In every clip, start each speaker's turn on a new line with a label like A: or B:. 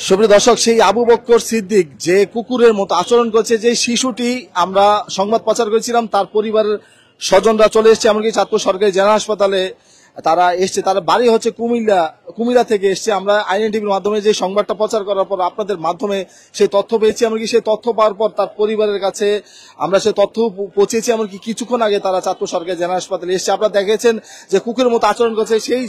A: সুপ্রিয় দর্শক, সেই আবু বক্কর সিদ্দিক যে কুকুরের মতো আচরণ করছে, যে শিশুটি আমরা সংবাদ প্রচার করেছিলাম, তার পরিবারের স্বজনরা চলে এসছে, এমনকি চাঁদপুর সরকারি জেনারেল হাসপাতালে তারা এসছে। তার বাড়ি হচ্ছে কুমিল্লা থেকে এসছে। আমরা আইএন টিভির মাধ্যমে যে সংবাদটা প্রচার করার পর আপনাদের মাধ্যমে সেই তথ্য পেয়েছি, এমনকি সেই তথ্য পাওয়ার পর তার পরিবারের কাছে আমরা সেই তথ্য পৌঁছেছি। এমনকি কিছুক্ষণ আগে তারা চাঁদপুর সরকারি জেনারেল হাসপাতালে এসছে। আপনারা দেখেছেন যে কুকুরের মতো আচরণ করছে সেই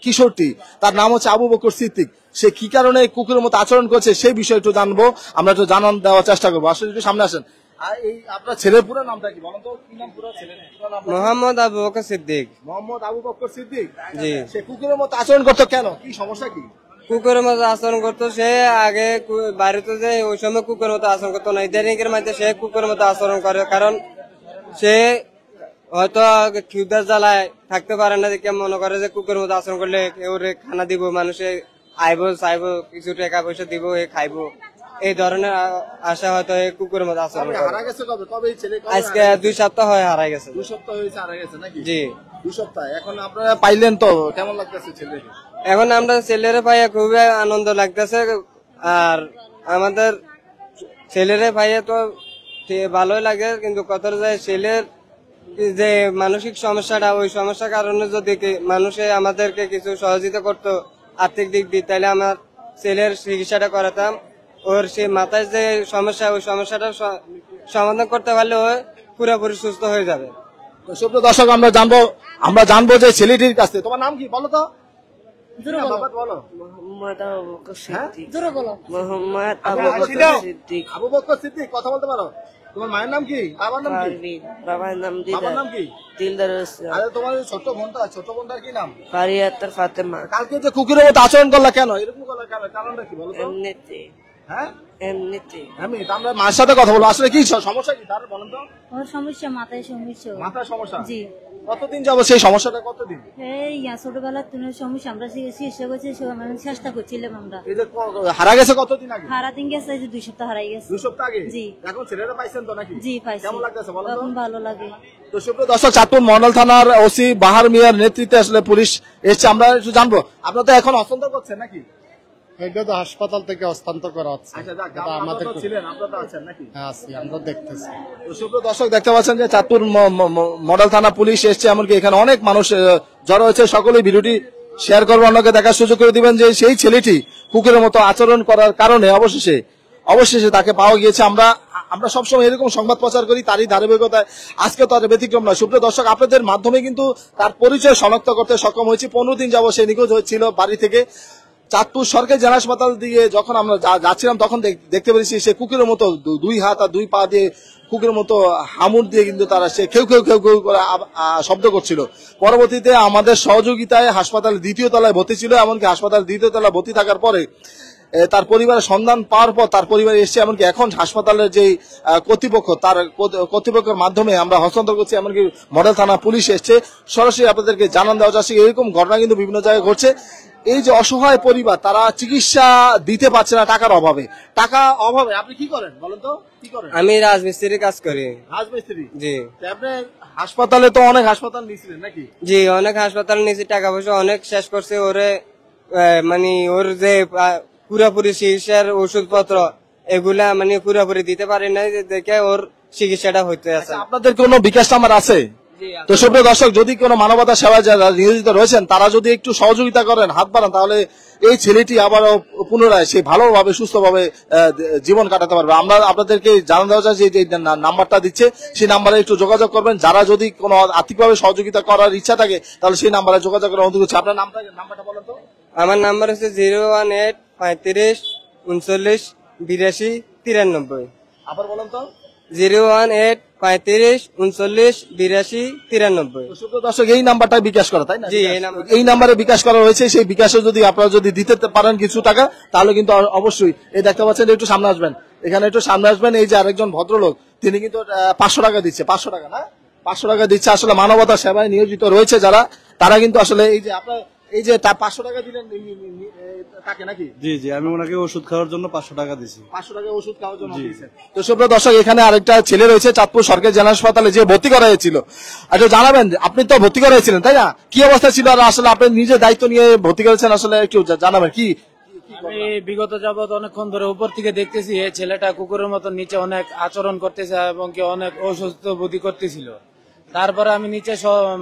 A: কিশোরটি, তার নাম হচ্ছে আবু বক্কর সিদ্দিক। সে কি কারণে কুকুরের মতো আচরণ করছে সেই বিষয়ে একটু জানবো, আমরা একটু জানান দেওয়ার চেষ্টা করবো। আসলে একটু সামনে আসেন। আপনার ছেলের পুরো নামটা কি বলেন তো? কি নাম পুরো ছেলের?
B: মোহাম্মদ আবু বকর সিদ্দিক।
A: মোহাম্মদ আবু বক্কর সিদ্দিক।
B: জি।
A: সে কুকুরের মতো আচরণ করতো কেন? কি সমস্যা কি?
B: কুকুরের মতো আচরণ করতো সে আগে বাড়িতে যে ওই সময় কুকুরের মতো আচরণ করতো না, ইদানিংয়ের মধ্যে সে কুকুরের মতো আচরণ করে। কারণ সে হয়তো ক্ষুধার জ্বালায় থাকতে পারে না, দেখে মনে করে যে কুকুরের মতো আচরণ করলে ওরে খানা দিব, মানুষে আইবো চাইবো, কিছু টাকা পয়সা দিব, এ খাইবো, এই ধরনের আশা হয়তো এই কুকুরের মতো আচরণ করে। আজকে 2 সপ্তাহ হয় হারাই গেছে।
A: 2 সপ্তাহ হয়েছে হারাই গেছে নাকি?
B: জি,
A: 2 সপ্তাহ। এখন আপনারা পাইলেন তো, কেমন লাগতেছে ছেলেকে?
B: এখন আমরা ছেলেরে পাইয়া খুবই আনন্দ লাগতেছে। আর আমাদের ছেলেরে পাইয়া তো ভালোই লাগে, কিন্তু কথা যায় ছেলের যে মানসিক সমস্যাটা, ওই সমস্যার কারণে যদি মানুষে আমাদেরকে কিছু সহযোগিতা করতো আর্থিক দিক দিয়ে, তাহলে আমার ছেলের চিকিৎসাটা করাতাম। ওর সে মাথায় যে সমস্যা, ওই সমস্যাটা সমাধান করতে পারলে ও পুরোপুরি সুস্থ হয়ে যাবে।
A: সুপ্রিয় দর্শক, আমরা জানবো যে ছেলেটির কাছে। তোমার নাম কি বলো তো?
C: মোহাম্মদ আবু বকর সিদ্দিক।
A: মোহাম্মদ আবু বক্কর সিদ্দিক। কথা বলতে পারো? তোমার মায়ের নাম কি? বাবার নাম কি?
C: বাবার নাম
A: বাবার নাম কি?
C: দিলদার হোসেন।
A: আরে তোমার ছোট বোনটার কি নাম?
C: ফারিয়াতুর ফাতেমা।
A: কালকে যে কুকুরের মতো আচরণ করলা কেন? এরকম করলা কেন? কারণটা কি বলো তো?
C: এমনিতে।
A: হ্যাঁ,
C: এমনিতে।
A: আমরা মায়ের সাথে কথা বলবো। আসলে কি সমস্যা কি তার বলেন তো?
D: ওর সমস্যা মাথায় সমস্যা।
A: মাথায় সমস্যা?
D: জি।
A: কতদিন যাবো সেই সমস্যাটা? কতদিন?
D: এই ছোটবেলার তুলে সমস্যা, আমরা চিকিৎসা করছি, চেষ্টা করছিলাম আমরা।
A: এই যে হারা গেছে কতদিন আগে?
D: হারা দিন গেছে, 2 সপ্তাহ হারাই গেছে।
A: 2 সপ্তাহ আগে?
D: জি।
A: এখন ছেলেরা পাইছেন তো নাকি?
D: জি পাইছি।
A: কেমন লাগতেছে বলো তো?
D: এখন ভালো লাগে।
A: তো সুপ্রিয় দর্শক, চাঁদপুর মন্ডল থানার ওসি বাহার মিয়ার নেতৃত্বে আসলে পুলিশ এসছে। আমরা একটু জানবো, আপনারা তো এখন হস্তান্তর করছেন নাকি?
E: এটা তো হাসপাতাল থেকে হস্তান্তর করা হচ্ছে।
A: আচ্ছা, আমাদের ছিলেন, আপনারা তো আছেন নাকি?
E: হ্যাঁ আছি, আমরা দেখতেছি।
A: তো সুপ্রিয় দর্শক, দেখতে পাচ্ছেন যে চাঁদপুর মডেল থানা পুলিশ এসছে, এমনকি এখানে অনেক মানুষ জড়ো হয়েছে। সকলেই ভিডিওটি শেয়ার করবো, অন্যকে দেখার সুযোগ করে দিবেন যে সেই ছেলেটি কুকুরের মতো আচরণ করার কারণে অবশেষে তাকে পাওয়া গিয়েছে। আমরা সবসময় এরকম সংবাদ প্রচার করি, তারই ধারাবাহিকতায় আজকে তো আর ব্যতিক্রম নয়। সুপ্রিয় দর্শক, আপনাদের মাধ্যমে কিন্তু তার পরিচয় শনাক্ত করতে সক্ষম হয়েছি। 15 দিন যাবত সে নিখোঁজ হয়েছিল বাড়ি থেকে। চাঁদপুর সরকারি জেনারেল হাসপাতাল দিয়ে যখন আমরা যাচ্ছিলাম, তখন দেখতে পেরেছি সে কুকুরের মতো 2 হাত আর 2 পা দিয়ে কুকুরের মতো হামুর দিয়ে কিন্তু তারা সে খেউ খেউ খেউ খেউ করে শব্দ করছিল। পরবর্তীতে আমাদের সহযোগিতায় হাসপাতাল 2য় তলায় ভর্তি ছিল। এমনকি হাসপাতাল 2য় তলায় ভর্তি থাকার পরে তার পরিবারের সন্ধান পাওয়ার পর তার পরিবার এসছে। এমনকি এখন হাসপাতালের যে কর্তৃপক্ষ, তার কর্তৃপক্ষের মাধ্যমে আমরা হস্তান্তর করছি। এমনকি মডেল থানা পুলিশ এসছে। সরাসরি আপনাদেরকে জানান দেওয়া যাচ্ছে, এরকম ঘটনা কিন্তু বিভিন্ন জায়গায় ঘটছে। এই যে অসহায় পরিবার, তারা চিকিৎসা দিতে পারছে না টাকার অভাবে। আপনি কি করেন বলেন তো? কি করেন?
B: আমি রাজমিস্ত্রির কাজ করি।
A: রাজমিস্ত্রি?
B: জি।
A: আপনি হাসপাতালে তো অনেক হাসপাতাল নিয়েছিলেন নাকি?
B: জি, অনেক হাসপাতাল নিয়েছি, টাকা পয়সা অনেক শেষ করছে। ওরে মানে ওর যে পুরোপুরি চিকিৎসার ওষুধপত্র এগুলা মানে পুরোপুরি দিতে পারি না, দেখে ওর চিকিৎসাটা হইতে আছে।
A: আপনাদের কোনো বিকাশ নাম্বার আছে? তো সুপ্রিয় দর্শক, যদি কোনো মানবতা সেবায় যারা নিয়োজিত রয়েছেন, তারা যদি একটু সহযোগিতা করেন, হাত বাড়ান, তাহলে এই ছেলেটি আবারও পুনরায় সে ভালোভাবে সুস্থভাবে জীবন কাটাতে পারবে। আমরা আপনাদেরকে জানানো দেওয়া যায় যে নাম্বারটা দিচ্ছে, সেই নাম্বারে একটু যোগাযোগ করবেন। যারা যদি কোনো আর্থিকভাবে সহযোগিতা করার ইচ্ছা থাকে, তাহলে সেই নাম্বারে যোগাযোগ করার অনুরোধ করছি। আপনার নাম্বারটা বলেন তো?
B: আমার নাম্বার হচ্ছে 018 35 39 82 93।
A: আবার বলেন তো?
B: 018 35 39 82 93।
A: সুপ্রিয় দর্শক, এই নাম্বারটা বিকাশ করা, তাই না?
B: জি,
A: এই নাম্বারে বিকাশ করা হয়েছে। সেই বিকাশে যদি আপনারা যদি দিতে পারেন কিছু টাকা, তাহলে কিন্তু অবশ্যই এই দেখতে পাচ্ছেন, একটু সামনে আসবেন, এখানে একটু সামনে আসবেন। এই যে আরেকজন ভদ্রলোক, তিনি কিন্তু 500 টাকা দিচ্ছে। 500 টাকা না, 500 টাকা দিচ্ছে। আসলে মানবতা সেবায় নিয়োজিত রয়েছে যারা, তারা কিন্তু আসলে এই যে আপনার এই যে 500 টাকা দিলেন তাকে নাকি?
F: জি জি, আমি ওনাকে ওষুধ খাওয়ার জন্য 500 টাকা দিছি।
A: 500 টাকা ওষুধ খাওয়ার জন্য দিয়েছেন। তো সুপ্রিয় দর্শক, এখানে আরেকটা ছেলে রয়েছে চাঁদপুর সরকারি জেনারেল হাসপাতালে, যে ভর্তি করা হয়েছিল। আচ্ছা, জানাবেন, আপনি তো ভর্তি করা হয়েছিলেন তাই না? কি অবস্থা ছিল, আর আসলে আপনি নিজে দায়িত্ব নিয়ে ভর্তি করেছেন, আসলে একটু জানাবেন কি
G: আমি বিগত যাবত অনেকক্ষণ ধরে উপর থেকে দেখতেছি এই ছেলেটা কুকুরের মতো নিচে অনেক আচরণ করতেছে এবং কি অনেক অসুস্থ বোধ করতেছিল। তারপরে আমি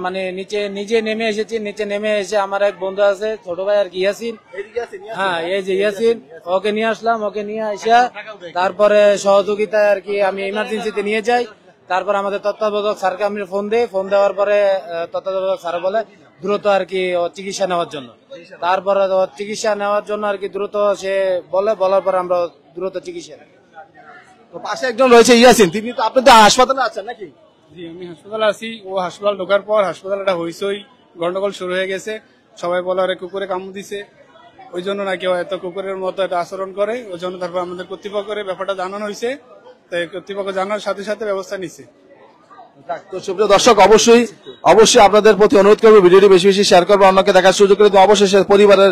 G: মানে নিচে নিজে নেমে এসেছি। নিচে নেমে এসে আমার এক বন্ধু আছে, ছোট ভাই আর কি, ইয়াসিন। হ্যাঁ, এই যে ইয়াসিন, ওকে নিয়ে আসলাম। ওকে নিয়ে আসা তারপরে সহযোগিতায় আর কি আমি ইমার্জেন্সিতে নিয়ে যাই। তারপর আমাদের তত্ত্বাবধায়ক স্যারকে আমি ফোন দিই। ফোন দেওয়ার পরে তত্ত্বাবধায়ক স্যার বলে দ্রুত আর কি চিকিৎসা নেওয়ার জন্য। তারপরে চিকিৎসা নেওয়ার জন্য আর কি দ্রুত সে বলার পর আমরা দ্রুত চিকিৎসা নিই।
A: তো পাশে একজন রয়েছে ইয়াসিন, তিনি তো আপনাদের হাসপাতালে আছেন নাকি?
H: জি, আমি হাসপাতালে আছি। ও হাসপাতাল ঢোকার পর হাসপাতালে একটা হইচই গন্ডগোল শুরু হয়ে গেছে। সবাই বলে ওরে কুকুরে কামড় দিছে, ওই জন্য নাকি ও এত কুকুরের মতো একটা আচরণ করে। ওই জন্য তারপর আমাদের কর্তৃপক্ষের ব্যাপারটা জানানো হয়েছে। তাই কর্তৃপক্ষ জানার সাথে সাথে ব্যবস্থা নিচ্ছে।
A: তো সুপ্রিয় দর্শক, অবশ্যই আপনাদের প্রতি অনুরোধ করবো ভিডিওটি বেশি বেশি শেয়ার করবো, অন্যকে দেখার সুযোগ করে। তো অবশ্যই পরিবারের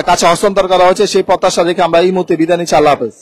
A: কাছে হস্তান্তর করা হয়েছে সেই প্রত্যাশা রেখে আমরা এই মুহূর্তে বিদায় নিচ্ছি। আল্লাহ হাফেজ।